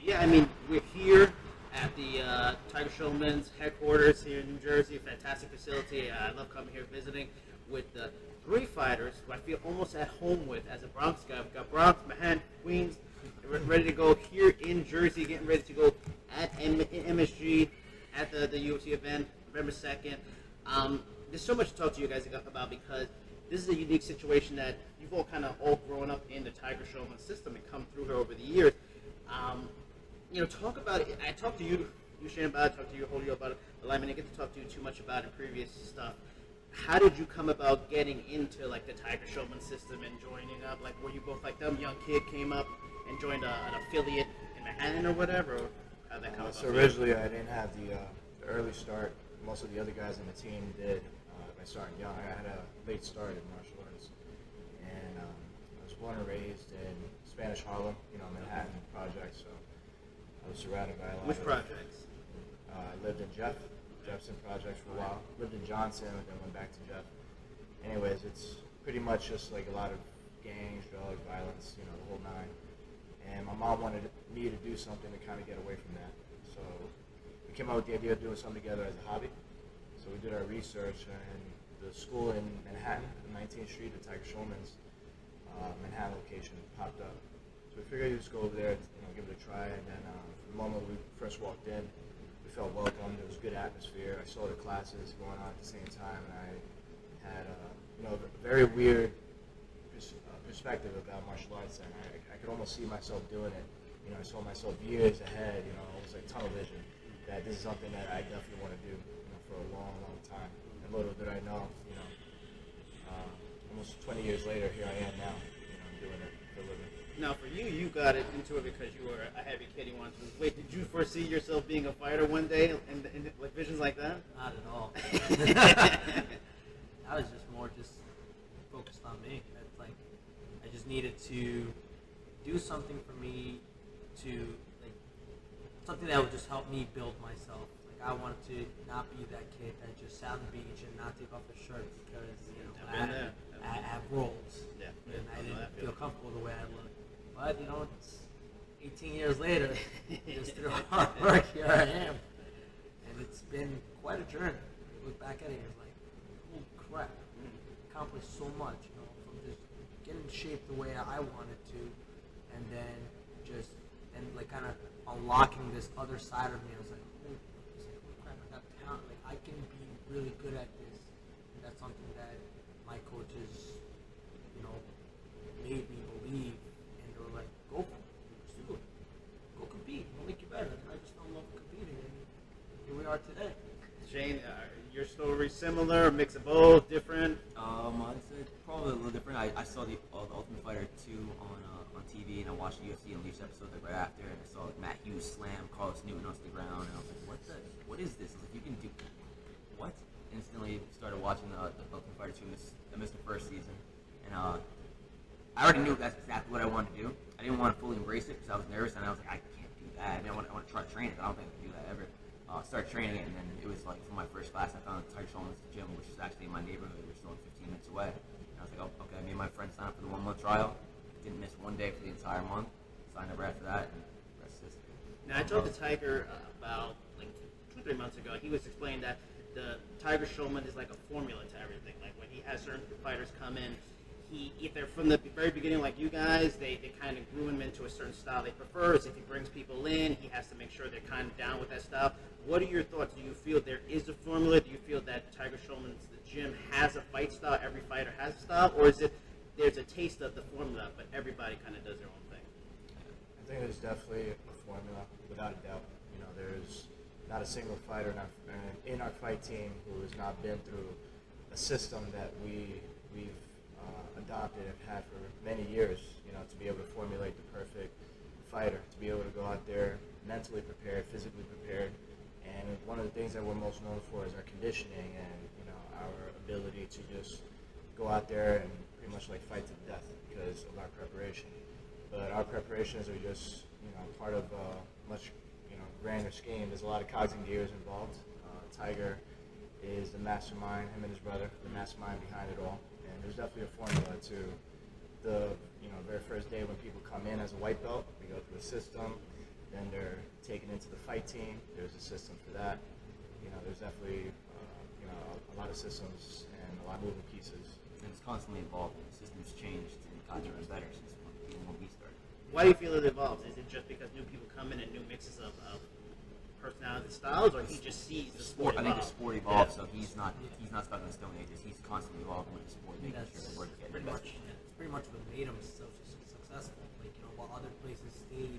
Yeah, I mean, we're here at the Tiger Schulmann's headquarters here in New Jersey. Fantastic facility. I love coming here visiting with the three fighters who I feel almost at home with as a Bronx guy. We've got Bronx, Manhattan, Queens, ready to go here in Jersey, getting ready to go at MSG at the UFC event, November 2nd. There's so much to talk to you guys about because this is a unique situation that you've all kind of grown up in the Tiger Schulmann system and come through here over the years. Talk about it. I talked to you Shane, about it, talked to you, Julio, about it, but I didn't get to talk to you too much about it previous stuff. How did you come about getting into like the Tiger Schulmann system and joining up? Like, were you both like them young kid came up and joined an affiliate in Manhattan or whatever? Or how'd that come about? So originally, I didn't have the early start. Most of the other guys on the team did. By starting young, I had a late start in martial arts, and I was born and raised in Spanish Harlem, Manhattan projects. So I was surrounded by a lot. Which projects? I lived in Jefferson projects for a while. Lived in Johnson, and then went back to Jeff. Anyways, it's pretty much just like a lot of gangs, drug violence, the whole nine. And my mom wanted me to do something to kind of get away from that. So we came up with the idea of doing something together as a hobby. So we did our research, and the school in Manhattan, on 19th Street, the Tiger Schulmann's Manhattan location popped up. So we figured we'd just go over there, give it a try. And then from the moment we first walked in, we felt welcome. There was a good atmosphere. I saw the classes going on at the same time, and I had a very weird perspective about martial arts, and I could almost see myself doing it. I saw myself years ahead, almost like tunnel vision, that this is something that I definitely want to do for a long, long time. And little did I know, almost 20 years later, here I am now, doing it for a living. Now, for you, you got it into it because you were a heavy kid. You wanted to. Wait, did you foresee yourself being a fighter one day, and like visions like that? Not at all. I was just more focused on me. It's like I just needed to do something for me something that would just help me build myself. Like I wanted to not be that kid that just sat on the beach and not take off his shirt because I have roles. Yeah. And I didn't feel comfortable the way I looked. But it's 18 years later, just through hard work, here I am. And it's been quite a journey. I look back at it and it's like, holy crap, accomplished so much, from just getting in shape the way I wanted to, and then kind of unlocking this other side of me. I was like, holy crap, I got talent. Like I can be really good at this. And that's something that my coaches, made me believe, and they were like, go for it, pursue it, go compete, it'll make you better. And I just fell in love with competing, and here we are today. Shane, your story similar, a mix of both, different? I'd say probably a little different. I saw the Ultimate Fighter 2 on TV, and I watched the UFC Unleashed episode right after, and I saw Matt Hughes slam Carlos Newton onto the ground, and I was like, what is this? I was like, you can do what? Instantly started watching the Ultimate Fighter 2. I missed the first season, and I already knew that's exactly what I wanted to do. I didn't want to fully embrace it because I was nervous, and I was like, I can't do that. I mean, I want to try to train it, but I don't think I can do that ever. Started training it, and then it was like for my first class, I found Tiger Schulmann's gym, which is actually in my neighborhood. We're still 15 minutes away. And I was like, oh, okay. Me and my friend signed up for the 1 month trial. Didn't miss one day for the entire month. Signed up right after that, and the rest is history. Now, I talked to Tiger about 2-3 months ago. He was explaining that the Tiger Schulmann is like a formula to everything. Like when he has certain fighters come in, if they're from the very beginning like you guys, they kind of grew him into a certain style they prefer. If he brings people in, he has to make sure they're kind of down with that style. What are your thoughts? Do you feel there is a formula? Do you feel that Tiger Schulmann's gym has a fight style, every fighter has a style, or is it there's a taste of the formula, but everybody kind of does their own thing? I think there's definitely a formula, without a doubt. There's not a single fighter in our fight team who has not been through a system that we've adopted and had for many years, to be able to formulate the perfect fighter, to be able to go out there mentally prepared, physically prepared. And one of the things that we're most known for is our conditioning and, our ability to just go out there and pretty much like fight to the death because of our preparation. But our preparations are just, part of a much, grander scheme. There's a lot of cogs and gears involved. Tiger is the mastermind, him and his brother, the mastermind behind it all. And there's definitely a formula to the, very first day when people come in as a white belt. We go through a system. then they're taken into the fight team. There's a system for that. You know, there's definitely a lot of systems and a lot of moving pieces. And it's constantly evolving. The system's changed and gotten better since even when we started. Why do you feel it evolves? Is it just because new people come in and new mixes of personality styles, or he just sees the sport I evolve? think the sport evolves, so he's not stuck in the Stone Ages. He's constantly evolving with the sport, making That's sure that we're getting pretty better. much it's pretty much what made him so successful. Like, you know, while other places stayed,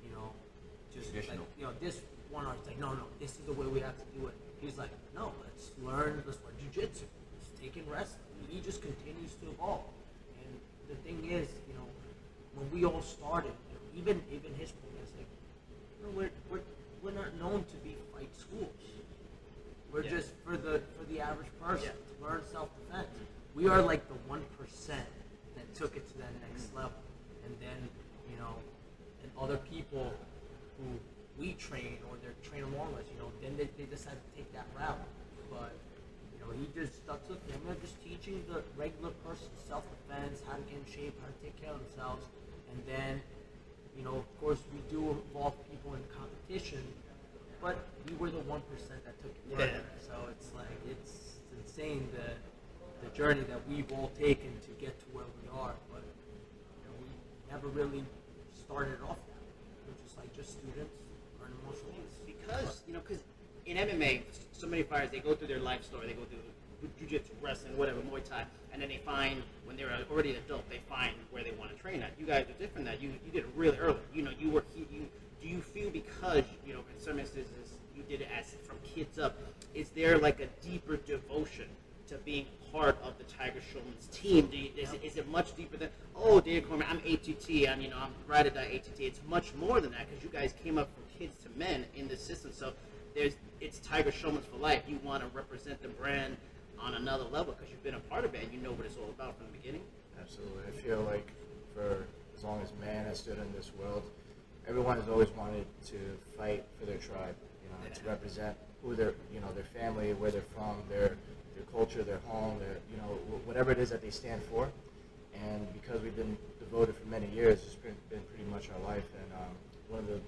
you know, just Traditional. like, you know, this one art's like, no, this is the way we have to do it. He's like, no, let's learn jiu-jitsu. Let's take in wrestling. He just continues to evolve. And the thing is, you know, when we all started, you know, even his point is like, you know, we're not known to be fight schools. We're just for the average person to learn self-defense. We are like the 1% that took it to that next level, and then, you know, and other people who we train or they're trained along us, you know, then they decide to take that route. But you know, he just stuck to him and just teaching the regular person self-defense, how to get in shape, how to take care of themselves, and then, you know, of course, we do involve people in competition, but we were the 1% that took it further. So it's like, it's insane the journey that we've all taken to get to where we are. But you know, we never really started off that way. We're just students learning martial arts. Because, you know, because in MMA, so many fighters, they go through their life story, they go through jiu-jitsu, wrestling, whatever, Muay Thai, and then they find, when they're already an adult, they find where they want to train at. You guys are different that you did it really early. You know, do you feel because, you know, in some instances, you did it as from kids up, is there like a deeper devotion to being part of the Tiger Schulmann's team? Is it much deeper than, oh, David Cormier, I'm ATT, I'm ride or die ATT. It's much more than that, because you guys came up from kids to men in this system. So it's Tiger Schulmann's for life. You want to represent the brand on another level because you've been a part of it and you know what it's all about from the beginning. Absolutely. I feel like for as long as man has stood in this world, everyone has always wanted to fight for their tribe, you know, to represent who their family, where they're from, their culture, their home, you know, whatever it is that they stand for. And because we've been devoted for many years, it's been pretty much our life. And one of the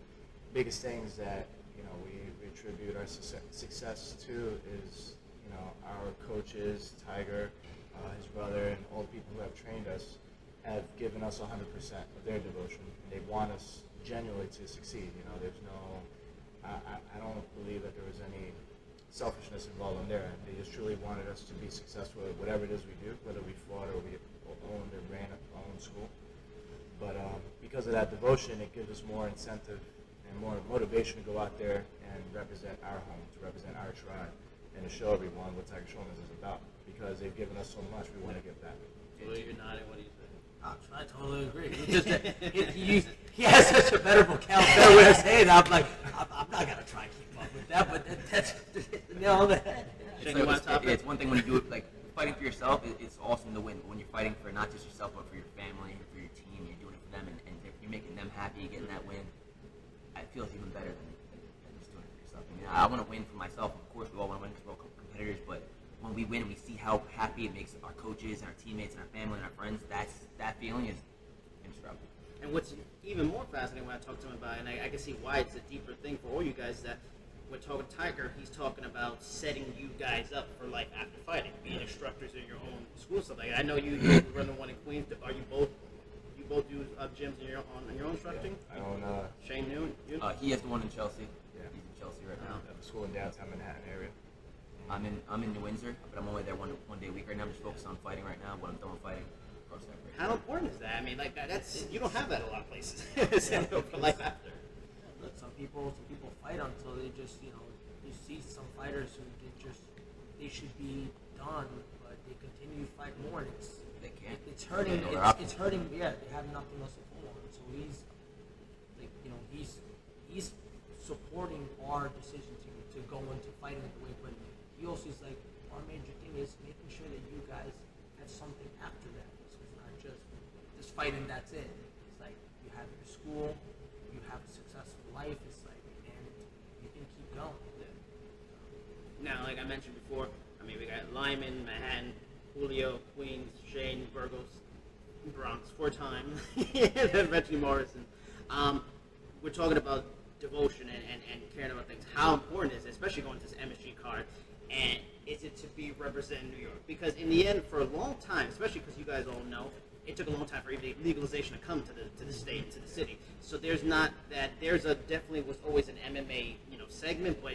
biggest things that, you know, we attribute our success to is, you know, our coaches, Tiger, his brother, and all the people who have trained us have given us 100% of their devotion. And they want us genuinely to succeed. You know, there's no, I don't believe that there was any selfishness involved on their end. They just truly wanted us to be successful at whatever it is we do, whether we fought or we owned or ran our own school. But because of that devotion, it gives us more incentive and more motivation to go out there and represent our home, to represent our tribe, and to show everyone what Tiger Schulmann is about. Because they've given us so much, we want to give back. Well, you're nodding. What do you think? I totally agree. He has such a better vocabulary, better way to say it. I'm like, I'm not gonna try and keep up with that, but that's nail on the head. It's one thing when you do it, like fighting for yourself. It's awesome to win, but when you're fighting for not just yourself, but for your family and for your team, you're doing it for them, and you're making them happy, getting that win. It feels even better than just doing it for yourself. I mean, I want to win for myself. Of course, we all want to win because we're all competitors, but when we win and we see how happy it makes our coaches and our teammates and our family and our friends, that feeling is indescribable. And what's even more fascinating when I talk to him about it, and I can see why it's a deeper thing for all you guys, that when talking Tiger, he's talking about setting you guys up for life after fighting, being instructors in your own school stuff. Like I know you run the one in Queens. Are you both do gyms on your own instructing? I own Shane Noon. You? He has the one in Chelsea. Yeah. He's in Chelsea right now. a school in downtown Manhattan area. I'm in New Windsor, but I'm only there one day a week right now. I'm just focused on fighting right now. When I'm done with fighting, cross that bridge. How important is that? I mean, like that's you don't have that a lot of places. Set up for life after. Look, some people fight until they just, you know, you see some fighters who they should be done, but they continue to fight more, and They can't. it's hurting. They know It's hurting. Yeah, they have nothing else to pull on. So he's like, you know, he's supporting our decision to go into fighting the way, but he also is like, our major thing is making sure that you guys have something after that. So it's not just fighting. That's it. It's like you have your school, you have a successful life. It's like, and you can keep going. Now, like I mentioned before, I mean, we got Lyman, Manhattan, Julio, Queens, Shane, Burgos, Bronx, 4 times, then eventually Morrison. We're talking about devotion and caring about things. How important is it, especially going to this MSG card, and is it to be representing New York? Because in the end, for a long time, especially because you guys all know, it took a long time for legalization to come to the state and to the city. So there's not that. Definitely was always an MMA segment, but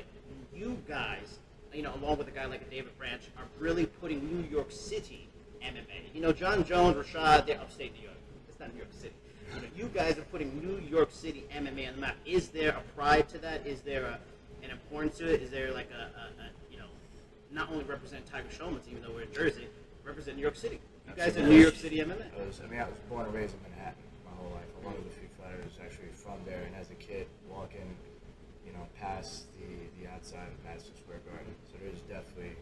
you guys, along with a guy like a David Branch, are really putting New York City MMA. John Jones, Rashad, they're upstate New York. It's not New York City. You guys are putting New York City MMA on the map. Is there a pride to that? Is there an importance to it? Is there like a not only represent Tiger Schulmann, even though we're in Jersey, represent New York City? You guys are New York City MMA. I was born and raised in Manhattan my whole life. A lot of the few fighters actually from there, and as a kid, walking, past the outside of Madison Square Garden. So there's definitely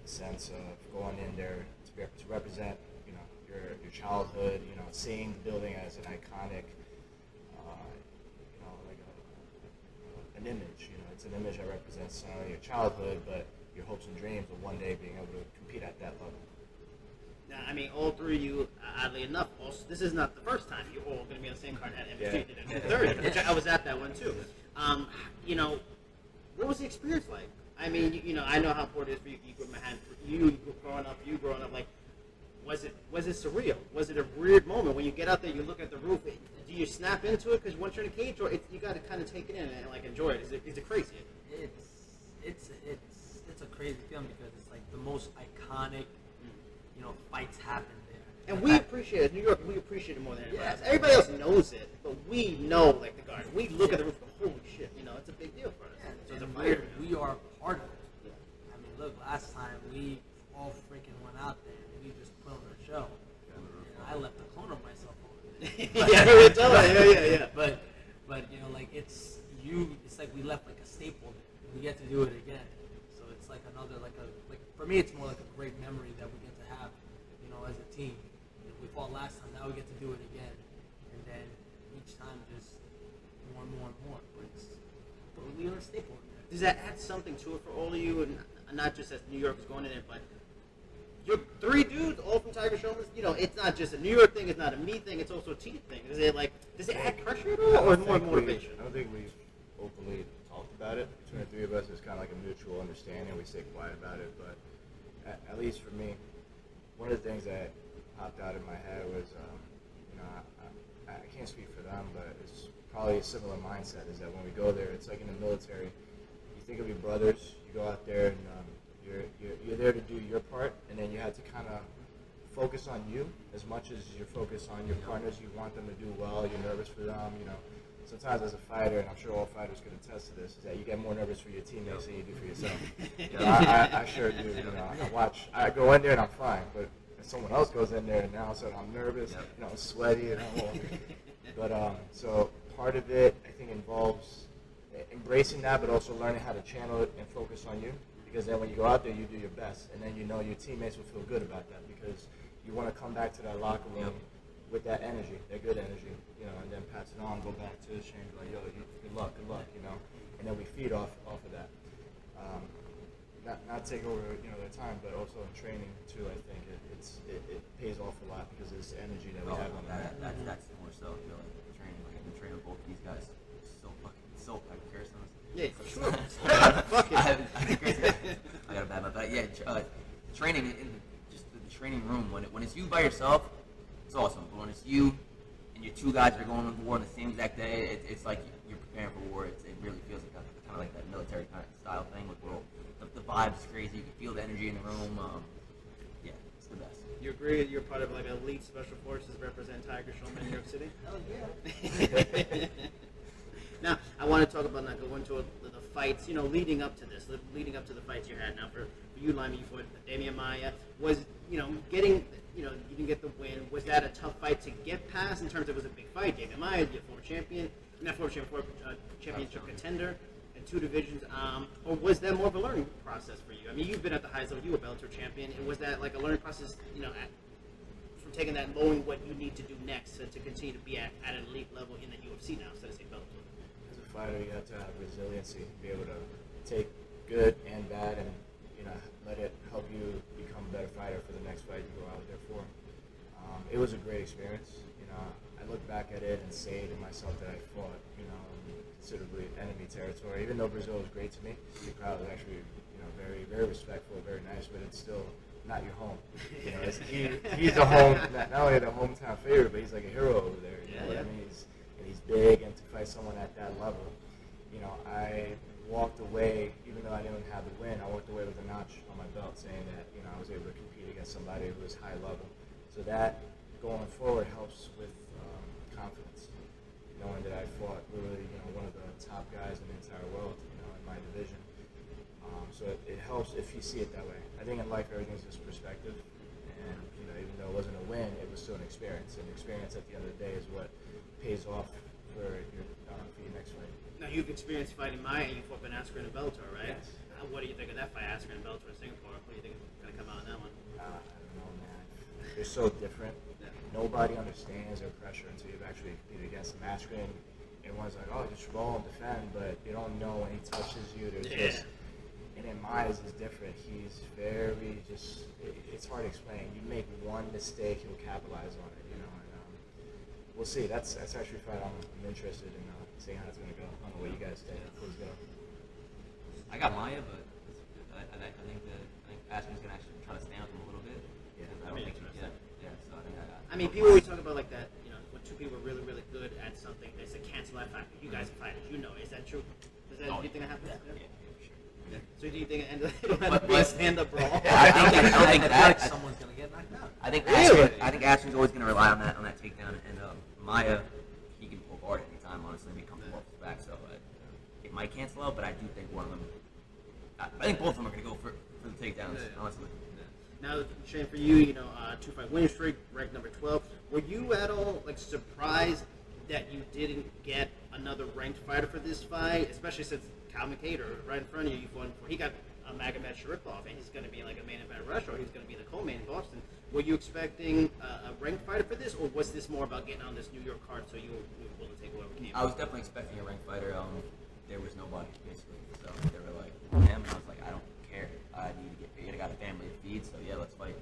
a sense of going in there to represent, your childhood. Seeing the building as an iconic, an image. It's an image that represents not only your childhood, but your hopes and dreams of one day being able to compete at that level. Now, all three of you, oddly enough, also, this is not the first time you're all going to be on the same card at MSG. Yeah. The third, which I was at that one too. What was the experience like? I know how important it is for you. You growing up, like, was it surreal? Was it a weird moment when you get out there, you look at the roof? Do you snap into it because once you're in a cage, or you got to kind of take it in and like enjoy it? Is it crazy? It's a crazy feeling because it's like the most iconic, fights happen there. And we appreciate it. New York, we appreciate it more than anybody else. Everybody else knows it, but we know, like, the Garden. We look at the roof and go, holy shit, it's a big deal for us. Yeah, so it's a and fire. we are part of it. Yeah. Look, last time we all freaking went out there and we just put on a show. And I left a clone of myself over there. Yeah, we tell it. Yeah. But it's like we left like a staple there. And we get to do it again. So it's like another, like for me, it's more like a great memory that we get to have, as a team. We fought last time, now we get to do it again. And then each time just more and more and more. But we are a staple in there. Does that add something to it for all of you, and not just as New York is going in it, but you're three dudes, all from Tiger Schulmann? It's not just a New York thing, it's not a me thing, it's also a team thing. Does it add pressure at all, or more motivation? I don't think we've openly talked about it. Between the three of us, it's kind of like a mutual understanding. We stay quiet about it, but at least for me, one of the things that popped out in my head was, I can't speak for them, but it's probably a similar mindset, is that when we go there, it's like in the military, you think of your brothers, you go out there and you're there to do your part, and then you have to kind of focus on you as much as you're focused on your partners. You want them to do well, you're nervous for them, Sometimes as a fighter, and I'm sure all fighters could attest to this, is that you get more nervous for your teammates than you do for yourself. I sure do. I go in there and I'm fine, but if someone else goes in there and now I'm nervous, I'm sweaty, But so part of it, I think, involves embracing that, but also learning how to channel it and focus on you. Because then when you go out there, you do your best, and then your teammates will feel good about that because you want to come back to that locker room with that energy, that good energy, and then pass it on, go back to Shane, like, yo, good luck, and then we feed off of that. Not take over, their time, but also in training too. I think it pays off a lot because of this energy that we have on that. That's more so. I feel like training. Like I've been training with both these guys so I can curse them. Yeah, sure. Fuck it. I got a bad mouth. But yeah, training in just the training room when it's you by yourself, it's awesome. But when it's you and your two guys that are going to war on the same exact day, it's like you're preparing for war. It really feels like kind of like that military kind of style thing with the vibe's crazy. You can feel the energy in the room. Yeah, it's the best. You agree you're part of like elite special forces represent Tiger Schulmann in New York City? Hell yeah. Now, I want to talk about go into the fights, leading up to this, leading up to the fights you had. Now, for you, Lyman, you fought Damian Maia. Was, getting, you didn't get the win. Was that a tough fight to get past in terms of it was a big fight? Damian Maia, you're former champion, championship contender in two divisions. Or was that more of a learning process for you? You've been at the highest level. You were Bellator champion. And was that like a learning process, from taking that and knowing what you need to do next to continue to be at an elite level in the UFC now instead of say Bellator? Fighter, you have to have resiliency, be able to take good and bad, and let it help you become a better fighter for the next fight you go out there for. It was a great experience. I look back at it and say to myself that I fought, you know, in considerably enemy territory. Even though Brazil was great to me, the crowd was actually, you know, very, very respectful, very nice, but it's still not your home. You know, he's a home, not only the hometown favorite, but he's like a hero over there. You know what I mean? He's big, and to fight someone at that level, you know, I walked away, even though I didn't have the win, I walked away with a notch on my belt saying that, you know, I was able to compete against somebody who was high level. So that, going forward, helps with confidence, knowing that I fought really, you know, one of the top guys in the entire world, you know, in my division. So it helps if you see it that way. I think in life everything's just perspective, and you know, even though it wasn't a win, it was still an experience. And experience at the end of the day is what pays off for your next fight. Now you've experienced fighting Maya, and you fought Ben Askren and Bellator, right? Yes. What do you think of that fight, Askren and Bellator in Singapore? What do you think is going to come out in that one? I don't know, man. They're so different. Yeah. Nobody understands their pressure until you've actually competed against them. Askren, everyone's like, oh, just roll and defend, but you don't know when he touches you. There's just. And then Myers is different. He's very just. It's hard to explain. You make one mistake, he'll capitalize on it. You know, and we'll see. That's actually a fight I'm interested in seeing how it's going to go. I don't know what you guys think. Please go. I got Maya, but I think Askren's gonna actually try to stand with him a little bit. Yeah, I don't think. Yeah. So I think I mean, people always talk about like that. You know, when two people are really, really good at something, there's a cancel out factor. You guys are fighters. You know, is that true? Is that do you think that happens? Yeah, for sure. So do you think it'll end up being a stand-up brawl? I think like someone's gonna get knocked out. I think Really? Askren's always going to rely on that takedown, and Maya, he can pull guard at any time. Honestly, he comes off his back, so it might cancel out. But I do think one of them. I think both of them are going to go for the takedowns. Honestly. Now, Shane, for you, you know, 2-fight winning streak, ranked number 12. Were you at all like surprised that you didn't get another ranked fighter for this fight, especially since Cal McHater, right in front of you, he got a Magomed Sharipov, and he's going to be like a main event rush, or he's going to be the co-main in Boston. Were you expecting a ranked fighter for this, or was this more about getting on this New York card so you were able to take whoever came? I was definitely expecting a ranked fighter. There was nobody, basically. So they were like, him, and I was like, I don't care. I need to get paid. I got a family to feed, so yeah, let's fight.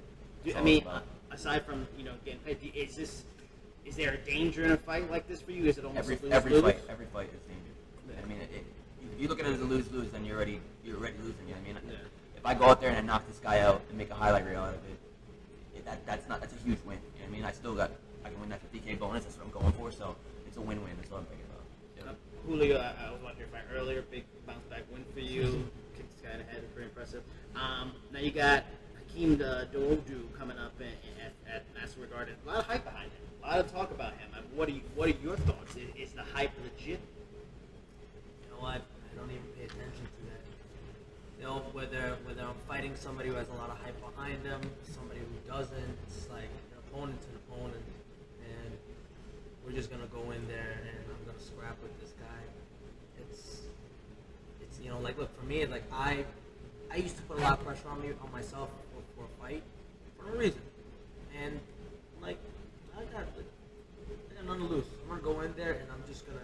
I mean, aside from, you know, getting paid, is there a danger in a fight like this for you? Is it almost every lose-lose? fight is danger. I mean, if you look at it as a lose-lose, then you're already losing. You know what I mean? If I go out there and I knock this guy out and make a highlight reel out of it, that's a huge win. You know what I mean? I can win that 50K bonus. That's what I'm going for. So it's a win-win. That's what I'm thinking about. Yeah. Julio, I was watching your fight earlier. Big bounce back win for you. Kicked this guy in the head. Pretty impressive. Now you got Hakeem Dawodu coming up at Madison Square Garden. A lot of hype behind him. A lot of talk about him. What are your thoughts? Is the hype legit? You know what? I don't even pay attention to that. You know, whether I'm fighting somebody who has a lot of hype behind them, somebody who doesn't, it's like an opponent's an opponent, and we're just gonna go in there and I'm gonna scrap with this guy. It's you know, like, look, for me, like I used to put a lot of pressure on myself for a fight for no reason, and like I got nothing to lose. I'm gonna go in there and I'm just gonna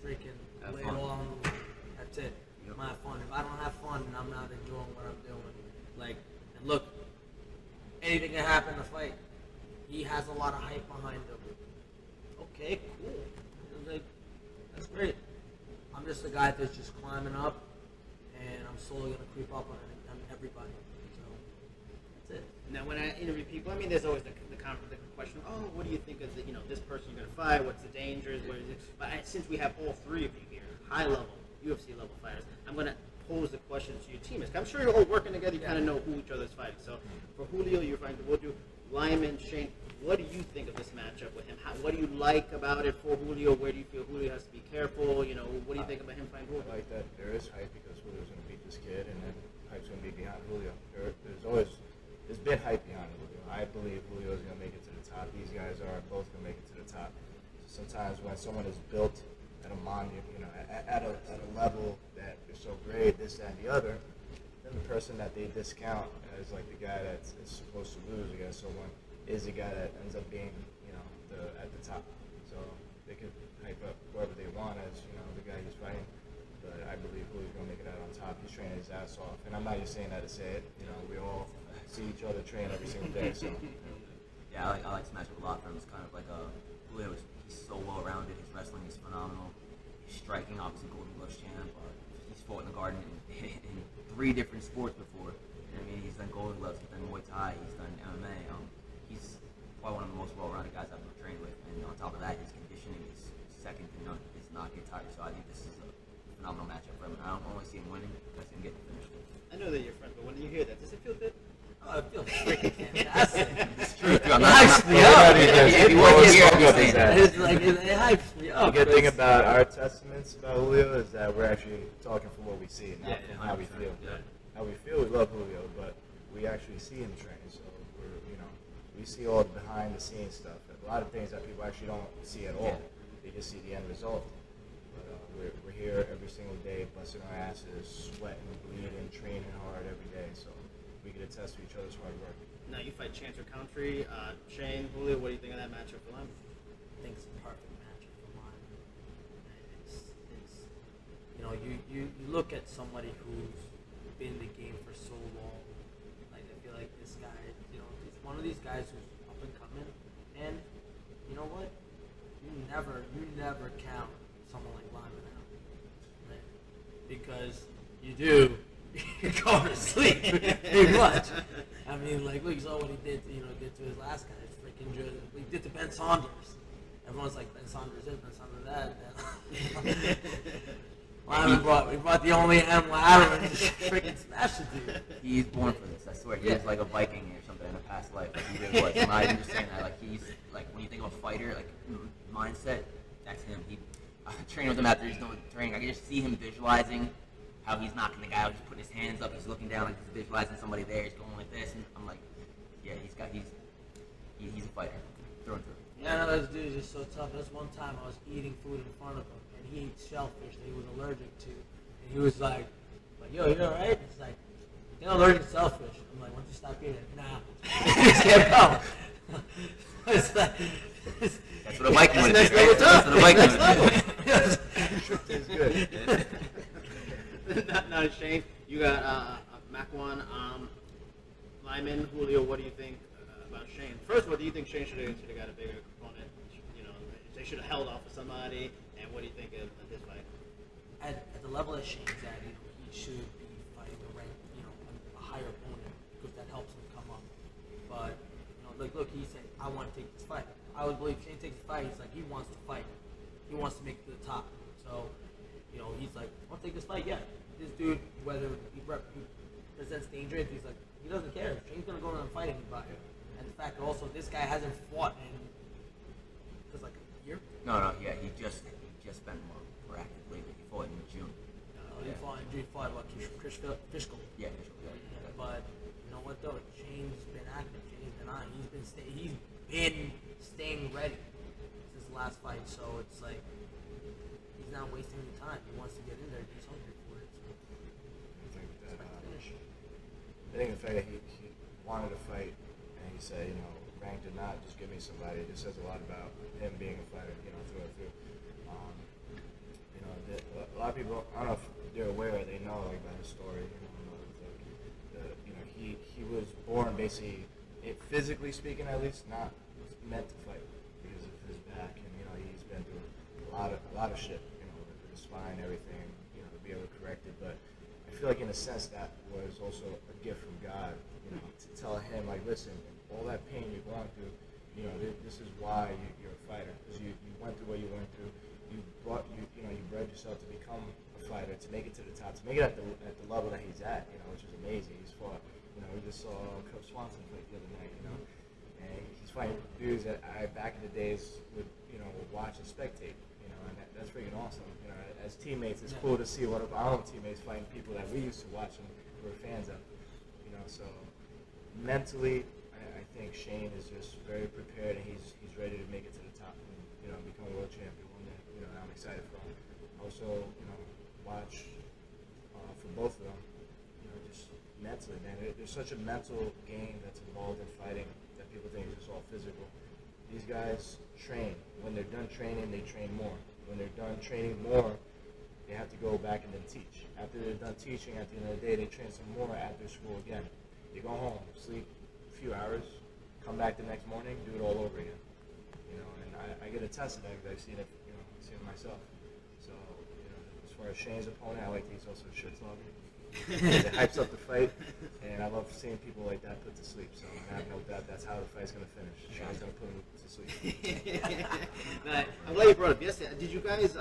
freaking lay it all on the line. That's it. I'm gonna have fun. If I don't have fun, then I'm not enjoying what I'm doing. Like, and look, anything can happen in a fight. He has a lot of hype behind him. Okay, cool. Like, that's great. I'm just a guy that's just climbing up, and I'm slowly gonna creep up on everybody. So that's it. Now, when I interview people, I mean, there's always the question, oh, what do you think of this person you're going to fight? What's the dangers? What is it? But since we have all three of you here, high-level, UFC-level fighters, I'm going to pose the question to your team. I'm sure you're all working together. You kind of know who each other's fighting. So for Julio, you're fighting Dawodu. Lyman, Shane, what do you think of this matchup with him? What do you like about it for Julio? Where do you feel Julio has to be careful? You know, what do you think about him fighting Julio? I like that there is hype because Julio's going to beat this kid, and then hype's going to be behind Julio. There's been hype behind Julio. I believe Julio's going to make it to the top. These guys are both going to make it to the top. Sometimes when someone is built at a monument, you know, at a level that is so great, this, that, and the other, then the person that they discount as like the guy that's supposed to lose against someone is the guy that ends up being, you know, at the top. So they can hype up whoever they want as, you know, the guy he's fighting. But I believe Julio's going to make it out on top. He's training his ass off. And I'm not just saying that to say it. You know, we all see each other train every single day. So. Yeah, I like this matchup a lot for him. It's kind of like Julio. He's so well rounded. His wrestling is phenomenal. His striking, obviously, Golden Gloves champ. He's fought in the Garden in 3 different sports before. You know what I mean? He's done Golden Gloves. He's done Muay Thai. He's done MMA. He's probably one of the most well-rounded guys I've ever trained with. And on top of that, his conditioning is second to none. He does not get tired. So I think this is a phenomenal matchup for him. And I don't only see him winning, I see him getting finished. I know that you're friends, but when you hear that, does it feel good? Oh, it feels freaking fantastic. It's true. I'm It not hypes me up. If you want to hear Well, me saying that. It's like, it hypes me The up. good thing about our testaments about Julio is that we're actually talking from what we see, not from how we 100%, feel. yeah. How we feel, we love Julio, but we actually see him train, so we see all the behind the scenes stuff. A lot of things that people actually don't see at all. They just see the end result. But we're here every single day, busting our asses, sweating, bleeding, training hard every day, so we can attest to each other's hard work. Now you fight Chancer Country, Shane, Julio. What do you think of that matchup for them? I think it's a perfect matchup for mine. You look at somebody who's been in the game for so long. Like I feel like this guy, he's one of these guys who's up and coming. And you know what? You never count someone like Lyman out, right? Because you do, you're going to sleep pretty much. I mean, like, look, you saw what he did to his last guy. It's freaking good. He did to Ben Saunders. Everyone's like, Ben Saunders this, Ben Saunders that. We brought the only animal out of him and just freaking smashed the dude. He's born for this. I swear, he was like a Viking or something in a past life. Like, he really was. I'm not even just saying that. Like, he's like, when you think of a fighter, like mindset, that's him. I train with him after he's doing training. I can just see him visualizing how he's knocking the guy out. He's putting his hands up. He's looking down, like he's visualizing somebody there. He's going like this, and I'm like, yeah, he's a fighter through and through. Yeah, I know this dude is just so tough. There's one time I was eating food in front of him, and he ate shellfish that he was allergic to. And he was like, yo, you alright? It's like, you're allergic to shellfish. I'm like, why don't you stop eating it? Nah. He just kept going. It's like, That's what a Viking would do, Next right? level tough. That's what a Viking would do. It's good. Now, Shane, you got Makwan, Lyman, Julio. What do you think about Shane? First of all, do you think Shane should have got a bigger opponent? They should have held off of somebody. And what do you think of this fight? at the level that Shane's at, he should be fighting a higher opponent because that helps him come up. But look, he said, I want to take this fight. I would believe Shane takes the fight. He's like, he wants to fight. He wants to make it to the top. So, he's like, I want to take this fight. Yeah, this dude, whether he presents danger, he's like, he doesn't care. Shane's gonna go around and fight anybody. And the fact that also this guy hasn't fought in just like a year. No, yeah, he just been more active lately. He fought in June. He fought what, Chris Fishkel. Yeah. But you know what though? Shane's been active. Shane's been on. He's been staying ready since the last fight. So it's like he's not wasting any time. He wants to get in there. He's hungry for it. So I think the fact that he wanted to fight and he said, ranked or not, just give me somebody. It just says a lot about him being a fighter, through and through. A lot of people, I don't know if they're aware or they know about his story. He was born basically, physically speaking at least, not meant to fight because of his back, and he's been through a lot of shit, with his spine, everything, to be able to correct it. But I feel like in a sense that was also a gift from God, to tell him like, listen, all that pain you're going through, this is why you're a fighter, because you went through what you went through. You bred yourself to become a fighter, to make it to the top, to make it at the level that he's at, which is amazing. He's fought, we just saw Cub Swanson fight the other night, and he's fighting dudes that I back in the days would watch and spectate, and that's freaking awesome. As teammates, it's cool to see one of our own teammates fighting people that we used to watch and we're fans of, so mentally, I think Shane is just very prepared and he's ready to make it to the top and become a world champion one day. I'm excited for him. Also, watch for both of them. Just mentally, man. There's such a mental game that's involved in fighting that people think it's just all physical. These guys train. When they're done training, they train more. When they're done training more, they have to go back and then teach. After they're done teaching, at the end of the day, they train some more after school again. They go home, sleep a few hours, come back the next morning, do it all over again. You know, and I get a test of that because I've seen it, seen it myself. So, as far as Shane's opponent, I like that he's also a shit talker. It hypes up the fight, and I love seeing people like that put to sleep. So I have no doubt that's how the fight's going to finish. Shane's going to put him to sleep. I'm glad you brought up yesterday. Did you guys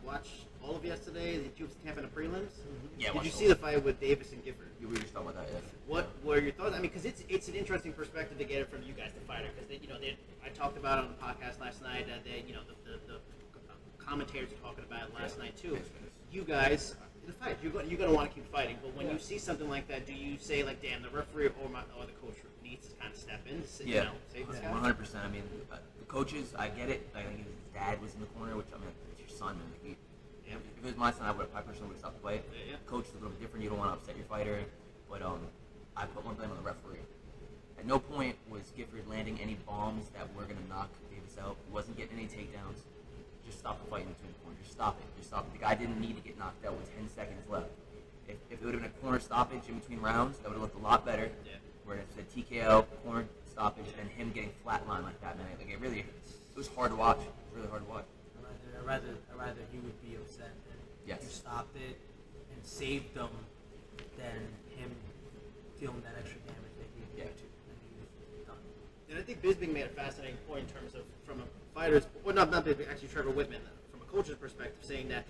watch all of yesterday? Did you camp in the prelims? Yeah. Did you see the fight with Davis and Gifford? You were just talking about that. Yeah. What were your thoughts? I mean, because it's an interesting perspective to get it from you guys, the fighter. Because I talked about it on the podcast last night. The commentators were talking about it last night too. You guys, the fight, you're going to want to keep fighting. But when you see something like that, do you say like, "Damn, the referee or the coach needs to kind of step in, save this guy"? 100%. I mean, the coaches, I get it. I think his dad was in the corner, which I mean, it's your son, man. If it was my son, I personally would have stopped the fight. Coach is a little bit different. You don't want to upset your fighter. But I put one blame on the referee. At no point was Gifford landing any bombs that were going to knock Davis out. He wasn't getting any takedowns. Just stop the fight in between the corners. Just stop it. Just stop it. The guy didn't need to get knocked out with 10 seconds left. If it would have been a corner stoppage in between rounds, that would have looked a lot better. Where it said TKO, corner stoppage, and him getting flatlined like that, man. Like it was hard to watch. It was really hard to watch. I'd rather he would be upset that you stopped it and saved them than him dealing that extra damage that he did to. And he was done. And I think Bisping made a fascinating point in terms of from a fighter's, well, not Bisping, actually Trevor Whitman, from a coach's perspective, saying that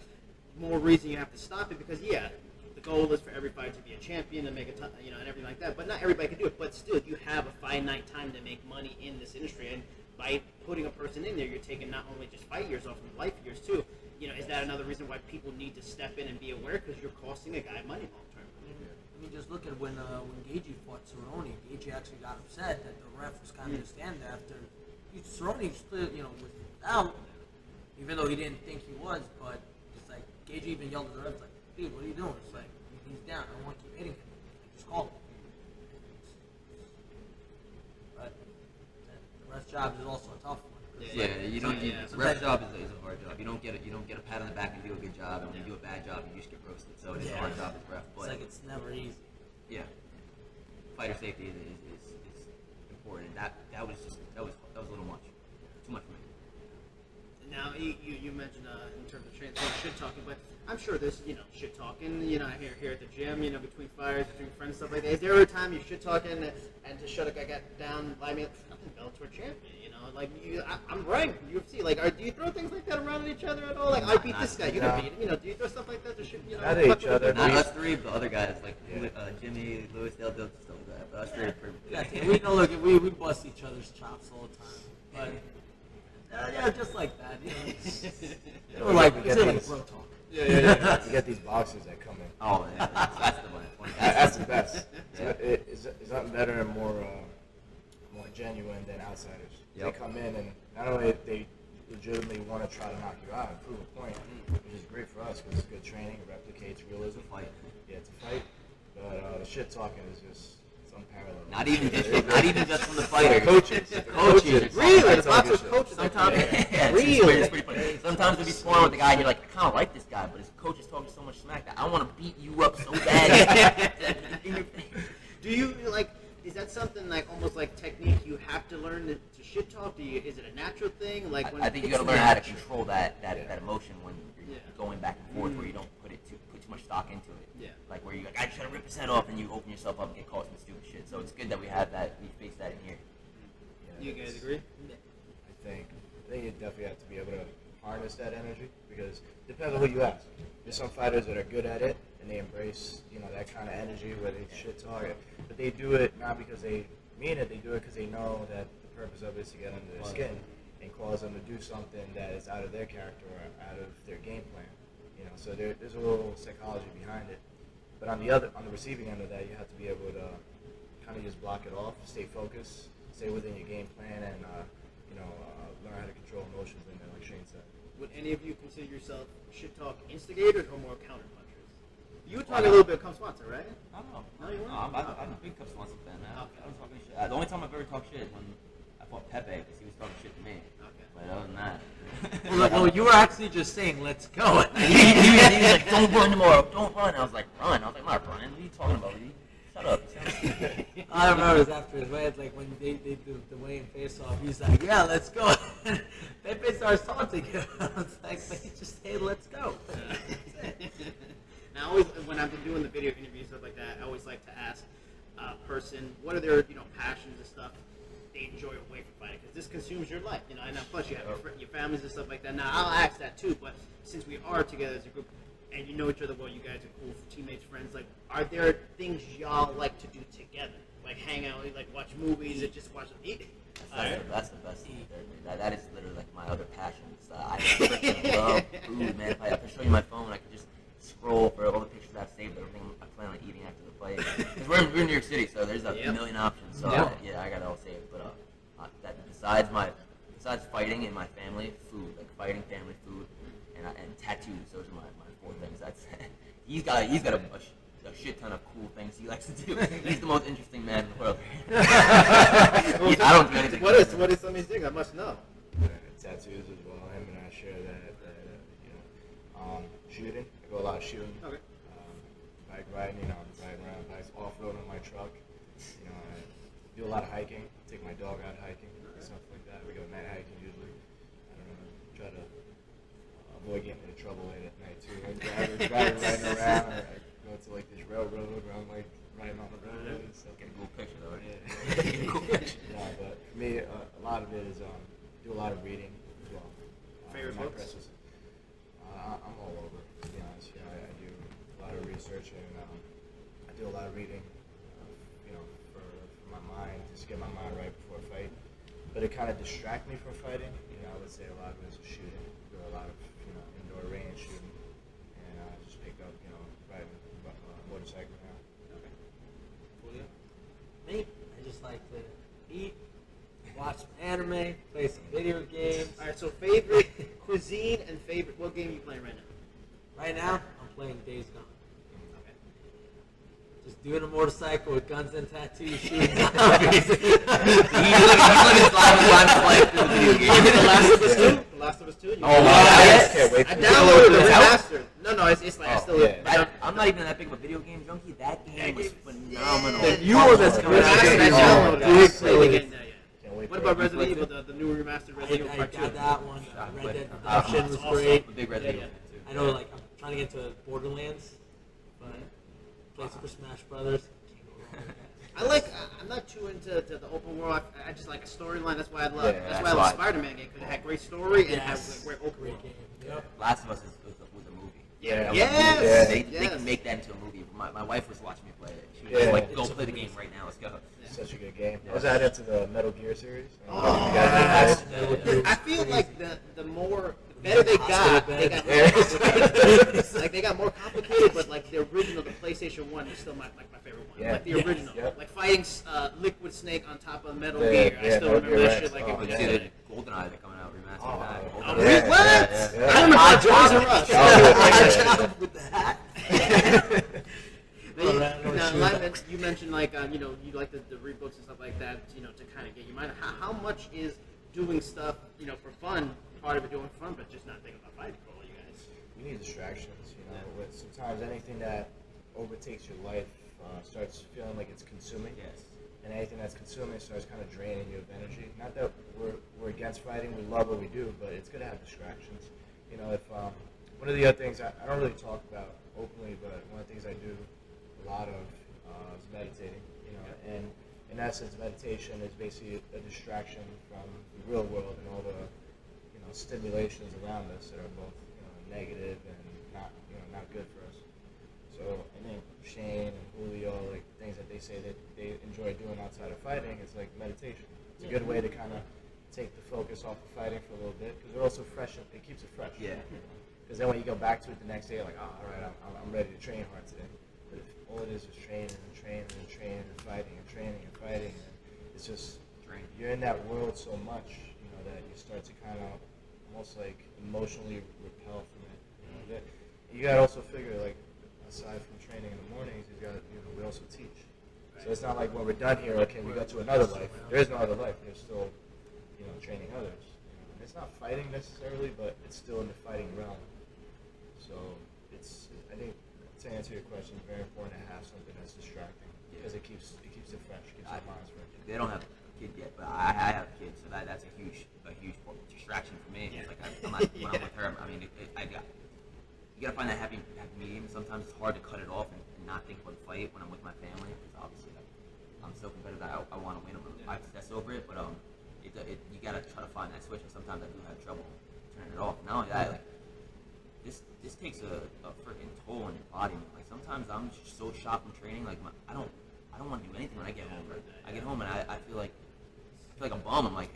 more reason you have to stop it because the goal is for every fighter to be a champion and make a ton, and everything like that. But not everybody can do it. But still, you have a finite time to make money in this industry, and by putting a person in there, you're taking not only just fight years off, but life years too. Is that another reason why people need to step in and be aware? Because you're costing a guy money long term. I mean, just look at when Gaethje fought Cerrone. Gaethje actually got upset that the ref was kind of just standing there after Cerrone was out, even though he didn't think he was. But it's like Gaethje even yelled at the ref, like, "Dude, what are you doing?" It's like he's down. I don't want to keep hitting him. Just call him. But the ref's job is also a tough one. You don't. Ref job is a hard job. You don't get a pat on the back and do a good job, and when you do a bad job, you just get roasted. So it's a hard job as ref. But it's like it's never easy. Yeah, fighter safety is important. That was a little much, too much for me. Now you mentioned in terms of shit talking, but I'm sure there's shit talking here at the gym between fighters, between friends, stuff like that. Is there a time you shit talking and to shut a guy down? I mean, I'm Bellator champion, like I'm ranked UFC. Like, do you throw things like that around at each other at all? Like, I beat this guy, you don't beat him. Do you throw stuff like that to shit? Not at each other. Not us three, but other guys like Jimmy, Lewis, they'll still do that. But us three are pretty. We bust each other's chops all the time, but just like that. We're like bro talk. Yeah. You get these boxers that come in. Oh, yeah, that's the one. That's the best. It's nothing better and more genuine than outsiders. They come in and not only they legitimately want to try to knock you out and prove a point, which is great for us because it's good training, it replicates realism. Fight. Yeah, it's a fight. But the shit talking is just unparalleled. Not even just from the fighter. Coaches. Really? The boxers coaches. Sometimes, really? It's pretty funny. Sometimes you'll be sparring with the guy and you're like, I kind of like this guy, but his coach is talking so much smack that I want to beat you up so bad. Do you is that something like almost like technique you have to learn to shit talk? Is it a natural thing? Like when I think you got to learn how to control that emotion when you're going back and forth, where you don't put too much stock into it. Yeah. Like where you're like, I just gotta rip his head off, and you open yourself up and get caught in stupid shit. So it's good that we have that. We face that in here. You guys agree? I think you definitely have to be able to harness that energy because it depends on who you ask. There's some fighters that are good at it and they embrace that kind of energy where they shit talk it, but they do it not because they mean it. They do it because they know that the purpose of it is to get under their skin and cause them to do something that is out of their character or out of their game plan. So there's a little psychology behind it. But on the receiving end of that, you have to be able to kind of just block it off, stay focused, stay within your game plan, and learn how to control emotions. And like Shane said, would any of you consider yourself shit talk instigators or more counter punchers? You were talking a little bit of Cum Swanson, right? I don't know. No, you weren't? I'm a big Cup Swanson fan, man. I was talking shit. The only time I've ever talked shit is when I fought Pepe because he was talking shit to me. Okay. But other than that. Well, you were actually just saying, "Let's go." he was like, "Don't run tomorrow. Don't run." I was like, "Run." I was like, "I'm not running. What are you talking about? Shut up." All I remember is after his weigh, like when they do the weigh-in face-off, he's like, "Yeah, let's go." Pepe starts taunting him. I was like, "But he just say, let's go." Now, always when I've been doing the video interviews stuff like that, I always like to ask a person what are their passions and stuff they enjoy away from fighting, because this consumes your life, and plus you have your families and stuff like that. Now I'll ask that too, but since we are together as a group and you know each other well, you guys are cool teammates, friends. Like, are there things y'all like to do together, like hang out, like watch movies, or just watch them eat? That's the best thing. That is literally like my other passion. I freaking love food, man. If I show you my phone, I could just scroll for all the pictures I've saved, everything I plan on eating after the fight. Because we're in New York City, so there's a million options. So I got it all saved. But besides fighting and my family, food, like fighting, family, food, and tattoos. Those are my 4 things. That's he's got a shit ton of cool things he likes to do. He's the most interesting man in the world. I don't do anything. What is some of these things? I must know. Tattoos as well. Him and I share that. Shooting. I go a lot of shooting. Okay. Bike riding. Riding around bikes, off-road on my truck. I do a lot of hiking. Take my dog out hiking, stuff like that. We go night hiking usually. I don't know. Try to avoid getting into trouble late at night too. Driving riding around. I go to like this railroad where I'm like riding on the road and stuff. Get a cool picture though, right? Yeah. No, but for me, a lot of it is do a lot of reading as well. Favorite my books? presses. I'm all over, to be honest. I do a lot of research and I do a lot of reading, for my mind, just get my mind right before a fight. But it kind of distracts me from fighting. I would say a lot of it is shooting. Do a lot of indoor range shooting, and I just picked up riding a motorcycle now. Okay. Julio? Me, I just like to eat, watch some anime, play some video games. All right. So favorite cuisine and favorite. What game are you playing right now? Right now, I'm playing Days Gone. Okay. Just doing a motorcycle with guns and tattoos, shooting zombies. He's living his life through the video game. The Last of Us 2? The Last of Us 2? Oh, yes. Can't wait I for downloaded the It's out? remastered. No, it's like I still. yeah. I'm not even that big of a video game junkie. That game was phenomenal. The new one that's coming out. Remastered, I downloaded it. I haven't played the game now yet. Can't wait What for about it. Resident Evil, the new remastered Resident Evil I Part 2? got that one. Red Dead Awesome. Redemption was Awesome. great. I'm a big Resident Evil fan too. I know, like, I'm trying to get into Borderlands, but play Super Smash Brothers. I'm not too into the open world. I just like a storyline. That's why I love. Yeah, that's why I love Spider-Man game, because it had great story and had great open world. Great game. Yep. Last of Us was a movie. Yeah. Yes. They Yes. can make that into a movie. My wife was watching me play it. She was Yeah. just like, "Go play the game right now. Let's go." Such a good game. I was added to the Metal Gear series. Oh, You guys ever played? I feel like the better they got more complicated. Like they got more complicated, but like the original, the PlayStation 1 is still my favorite one. Yeah. Like the original, Yep. like fighting Liquid Snake on top of Metal Yeah, Gear. I yeah, still Metal remember Gear that Rex. shit like Oh, it was You yeah. see yesterday. the GoldenEye that coming out remastered. Oh, that. Oh, GoldenEye. really? What? Yeah. I remember Toys R Us. Oh, With the hat. Now, Lyman, you mentioned like you like the read books and stuff like that, to kind of get your mind. How much is doing stuff for fun part of it, doing fun, but just not thinking about fighting for all you guys? You need distractions, with sometimes anything that overtakes your life starts feeling like it's consuming. Yes. And anything that's consuming starts kind of draining you of energy. Not that we're against fighting, we love what we do, but it's good to have distractions. If one of the other things I don't really talk about openly, but one of the things I do a lot of is meditating. And in essence, meditation is basically a distraction from the real world and all the stimulations around us that are both negative and not good for us. So I think Shane and Julio, like things that they say that they enjoy doing outside of fighting, it's like meditation. It's a good way to kind of take the focus off of fighting for a little bit, because they're also fresh. It keeps it fresh. Yeah. Because then when you go back to it the next day, like, oh, all right, I'm ready to train hard today. But if all it is training and training and training and fighting and training and fighting, and it's just you're in that world so much, that you start to kind of almost like emotionally repel from it. You gotta also figure, like, aside from training in the mornings, you got we also teach. So it's not like when we're done here, okay, we go to another life. There is no other life. There's still training others. And it's not fighting necessarily, but it's still in the fighting realm. So I think, to answer your question, it's very important to have something that's distracting. because it keeps it fresh, keeps our minds fresh. They don't have a kid yet, but I have kids, so that's a huge distraction for me. Yeah. It's like I'm not, when I'm with her, I mean, you gotta find that happy medium. Sometimes it's hard to cut it off and not think about the fight when I'm with my family, because obviously I'm so competitive that I want to win. I obsess over it, but you gotta try to find that switch, and sometimes I do have trouble turning it off. Not only that, like this takes a freaking toll on your body. Like sometimes I'm just so shot from training, like I don't want to do anything when I get home. I get home and I feel like a bum. I'm like,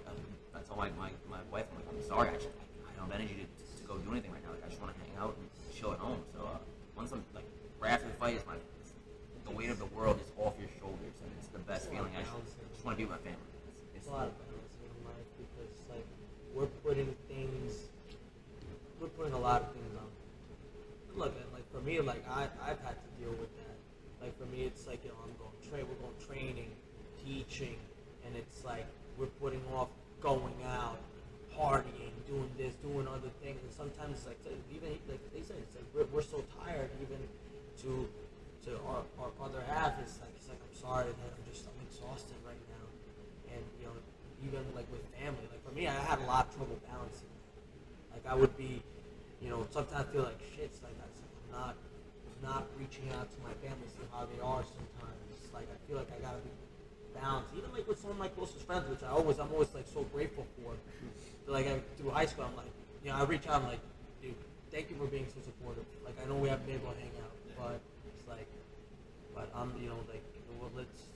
I told my wife, I'm like, I'm sorry, I don't have energy to go do anything right now. Like I just want to hang out and chill at home. So once I'm like right after the fight, the weight of the world is off your shoulders, and it's the best feeling. I just want to be with my family. It's a lot of balancing in life because like we're putting a lot of things on. Look, like for me, like I've had to deal with that. Like for me, it's like, I'm going we're going training, teaching, and it's like we're putting off going out, partying, doing this, doing other things, and sometimes it's like even like they say, it's like we're so tired even to our other half. It's like I'm sorry that I'm exhausted right now, and even like with family, like for me, I had a lot of trouble balancing. Like I would be, sometimes I feel like shit. It's like I'm not reaching out to my family, see how they are sometimes. It's like I feel like I gotta be balanced. Even like with some of my closest friends, which I'm always like so grateful for. So, like through high school, I'm like, I reach out, I'm like, dude, thank you for being so supportive. Like I know we haven't been able to hang out, but it's like, I'm like, well, let's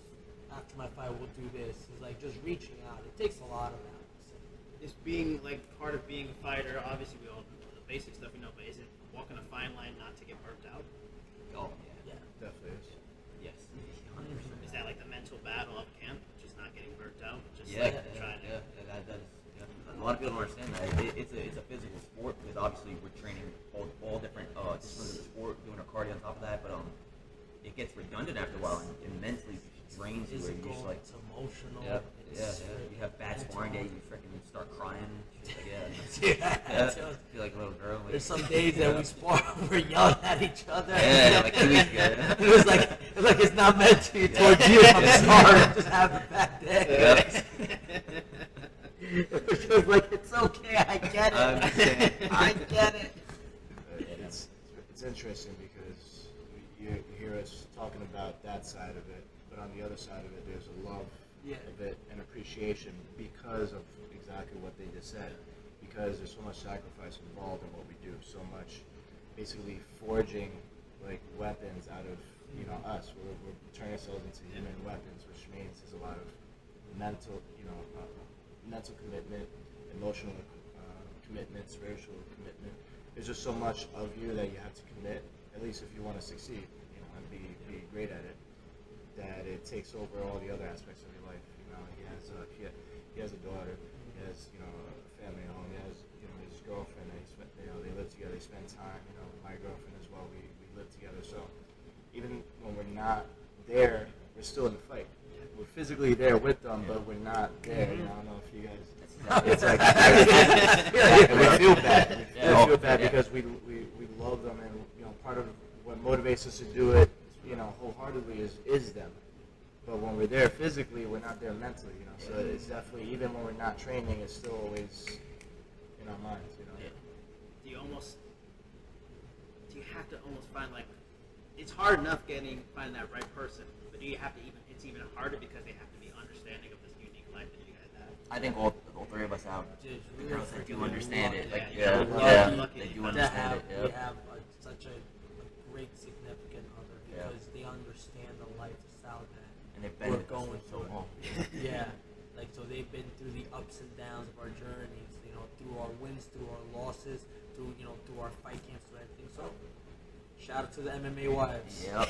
after my fight we'll do this. It's like just reaching out. It takes a lot of balancing. Is being like part of being a fighter, obviously we all know the basic stuff, but is it walking a fine line not to get burnt out? Oh Yeah. Definitely is. yes, 100%. Is that like the mental battle of camp, just not getting burnt out? Just Yeah, trying to. that is. Yeah. A lot of people don't understand that. It's a physical sport because obviously we're training all different disciplines of the sport, doing our cardio on top of that. But it gets redundant after a while and mentally drains you. Where you're just like, it's emotional. yeah. You have bad sparring day, you freaking start crying. Just like, Yeah. Feel like a little girl. Like, There's some days that we spar, we're yelling at each other. Yeah, like 2 weeks ago. It was like it's not meant to be towards you. I'm sorry, I'm just having a bad day. It was like, it's okay, I get it. I get it. It's interesting because you hear us talking about that side of it, but on the other side of it, there's a love of it and appreciation because of exactly what they just said. Because there's so much sacrifice involved in what we do, so much basically forging like weapons out of us. We're turning ourselves into human weapons, which means there's a lot of mental commitment, emotional commitment, spiritual commitment. There's just so much of you that you have to commit, at least if you want to succeed, and be great at it, that it takes over all the other aspects of your life. He has a daughter, he has a family at home, he has his girlfriend, they live together, they spend time. My girlfriend as well, we live together. So even when we're not there, we're still in the fight. We're physically there with them, but we're not there. I don't know if you guys. It's like and we feel bad. We feel bad because we love them, and part of what motivates us to do it, wholeheartedly is them. But when we're there physically, we're not there mentally. So it's definitely, even when we're not training, it's still always in our minds. Do you have to almost find it's hard enough finding that right person, but do you have to it's even harder because they have to be understanding of this unique life that you guys have? I think all three of us have girls that do understand it. Like, Lucky they do understand it. We have such a great significant other because they understand the lifestyle that and they've been we're going so through. long. Yeah, so they've been through the ups and downs of our journeys. Through our wins, through our losses, through our fight camps, through everything. So, shout out to the MMA wives. Yep.